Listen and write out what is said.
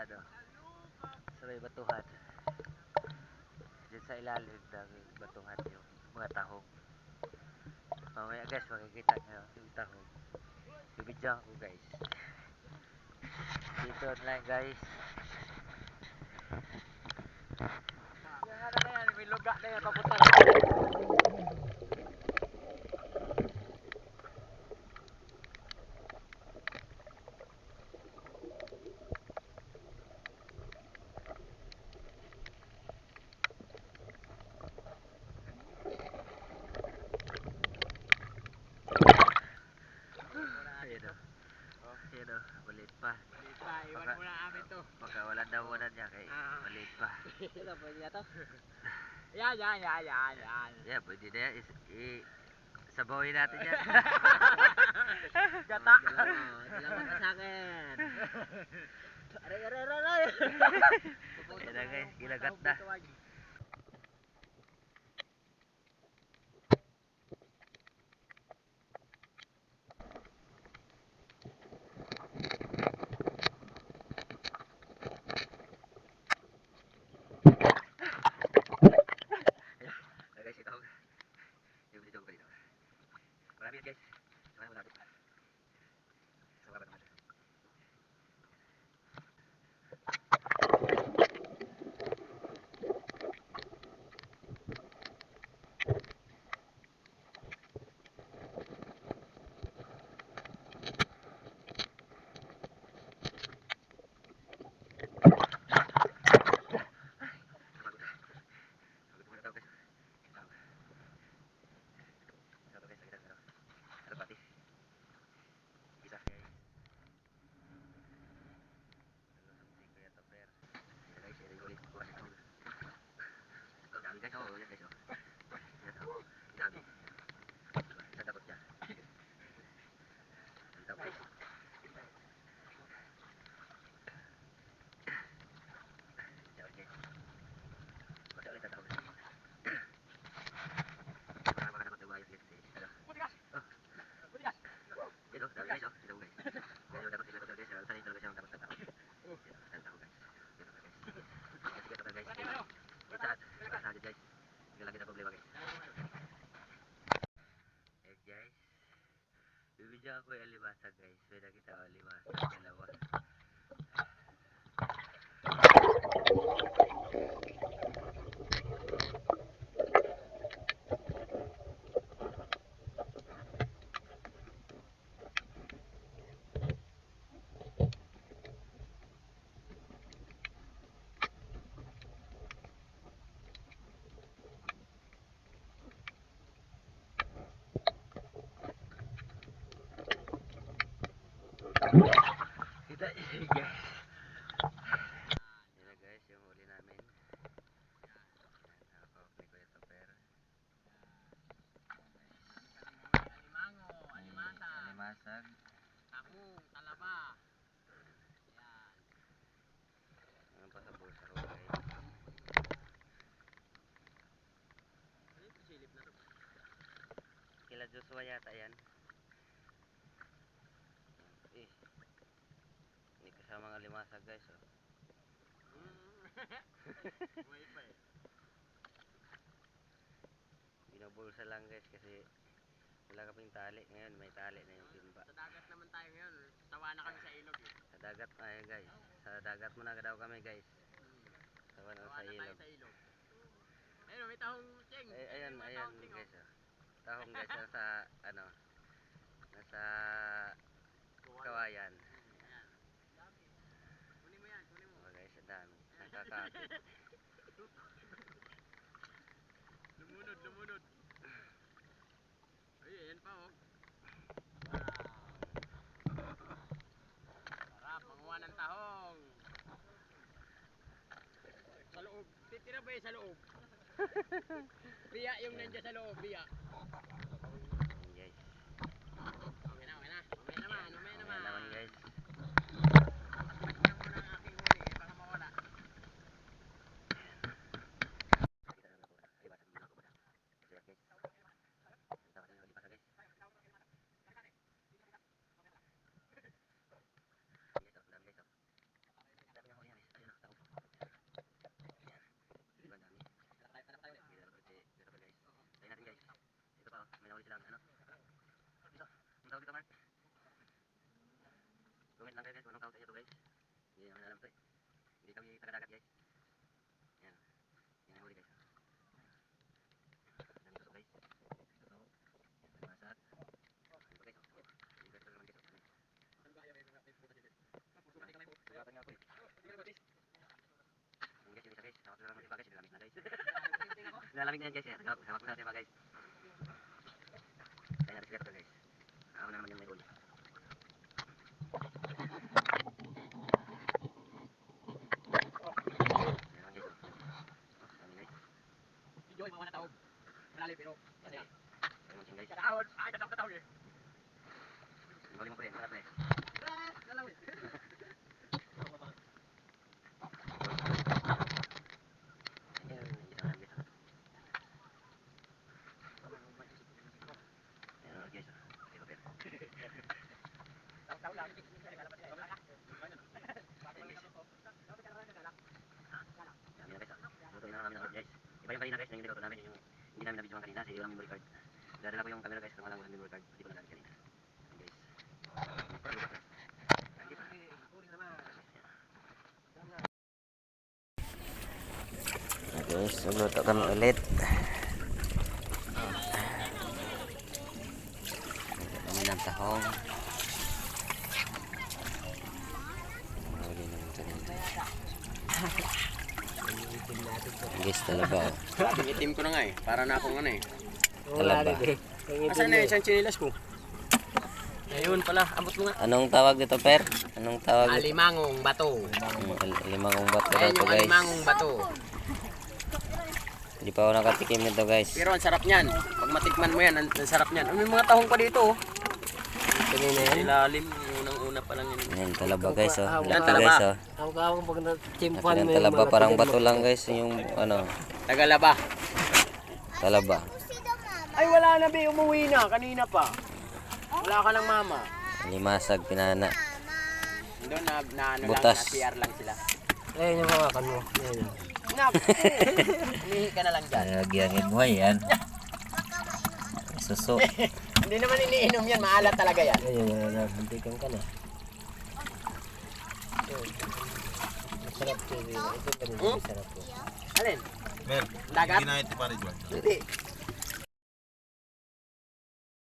ano, sa may batuhan. Diyan sa ilalim ng batuhan yung mga tahong. Mamaya guys, makikita nyo yung tahong. Bibidyo ako guys. Dito online guys. Yung ano na yan, may luga na yan, papunta na. Ayun o, maliit pa. Maliit pa, iwan Baka- muna amin to. Baka wala dawanan niya kay maliit pa. Ito, pwede na to. Yan. Yeah, pwede na yan. Sabawin natin yan. Gata. Dalawa ka sa akin. Aray. Yan na guys, ginagat na. Guys, ito. Yung video ko dito. Marami yan guys. Marami natin. Sa baba naman. Pagod muna daw guys. Ito guys, lagi na. Ano pati? Isa. Si Kuya Topper. Yan guys, yan yung ulit. Kuha siya ito. Ang dami guys, oh. Yan guys, oh. Yan, oh. Ang dami. Isa dapat niya. Ang dami guys. Yan guys. Basta ulit ang tawag. Para makatakot ng ayos guys. Ano? Oh. Yan oh, dami guys, oh. Ito guys. Yan yung dapat sila Topper guys. Sanay talaga siya ang dapat tatawag. Yan, tawag guys. Ito guys. Sige Topper guys. Saan? Saan guys? Hindi lagi na problema guys. Eh guys. Bibidyo ako yung alimasa guys. May nakita ko alimasa. Dalawa. Kita guys. Yan na guys, yung huli namin. Yan, nakakawak ni Kuya Topper. Alimango, alimasag, Alimasag. tahong, talaba. Yan. Ano pa sa bulsa ko guys. Ano yung silip na to? Kila Joshua yata yan. Eh. Hindi kasama ng alimasag guys oh. Buhay pa eh. Binubulsa lang guys kasi wala kaming tali. Ngayon may tali na yung timba. Sa dagat naman tayo ngayon. Sawa na kami sa ilog eh. Sa dagat ayun guys. Sa dagat muna daw kami guys. Sawa na Sawa sa na tayo ilog. sa ilog. Ayun, may tahong cheng. Ayan, May ayan tahong cheng, oh. guys oh. Tahong guys nasa ano. Nasa kawayan. Ayan. Dami. Kunin mo yan, kunin mo. Oh guys, ang dami. Nakakapit. Lumunod. Ay, ayan pa oh. Sarap, manguha ng tahong. Sa loob. Titira ba sa loob? Biya yung nandiyan sa loob, biya. Guys. Okay na. Umay naman. Ayan naman guys. Pagpagyan mo ng aking huli, baka mawala. tawag dito, Mark? Comment lang kayo guys kung anong tawag sa inyo to guys. Hindi naman alam to eh. Hindi kami taga-dagat guys. Yan. Yan ang huli guys. Dami tusok guys. Tusok. Yan, masat. Ito guys. Hindi guys naman guys. Sugatan nga po eh. Yung guys, yung isa guys. Hawak na lang ng iba guys. Nilalamig na guys. Nilalamig na yan guys. Hawak ko na ng iba guys. Kaya natin sila ito guys. Ako na naman yung may huli. Video yung mga natawag. Malalim pero masaya. Ayun guys. Katahod. Ay, katawag eh. Huli mo po rin. Sarap na eh. Galaw eh. Ayun, isa na guys. Ayun guys. Ayun guys. Tawag lang. Dami na guys. Lutuin na namin ang guys. Iba yung kanina guys. Yung niluto namin yung hindi namin na-videoan kanina. Kasi yung memory card. Dadala ko yung camera guys. Kung walang memory card. Hindi ko nagamit kanina. Ayun guys. Guys, magluto kami ulit. Kami ng tahong. Huli naman ito dito. Guys, talaba. Itim ko na nga eh. Para na akong ano eh. Talaba. Asan na yung isang chinilas ko? Ayun pala, abot mo nga. Anong tawag dito, Per? Anong tawag dito? Alimangong bato. Limangong bato daw Ayan to yung guys. alimangong bato. Hindi pa ako nakatikim nito guys. Pero ang sarap niyan. Pag matikman mo yan, ang sarap niyan. May mga tahong pa dito oh. Kanina yan. Ilalim, unang-una pa lang yun. Ayan, talaba guys oh. Yan, Laki talaba. guys oh. Ang pag na-chimpan Laki ng talaba, parang bato lang guys. Yung ano, Tagalaba. talaba. Ay wala na be, umuwi na. Kanina pa. Wala ka ng mama. Limasag, pinana. Doon na ano Butas. lang, na CR lang sila. Ayun yung hawakan mo. Ayun. Nak, umihi ka na lang dyan. Nagyangin mo yan. Suso. Hindi naman iniinom yan, maalat talaga yan. Ayun, hantikan ka na. Masarap to. Ito ba rin? Masarap to. Alin? Mer, Dagat? ginahit ni Pare Juan. Hindi.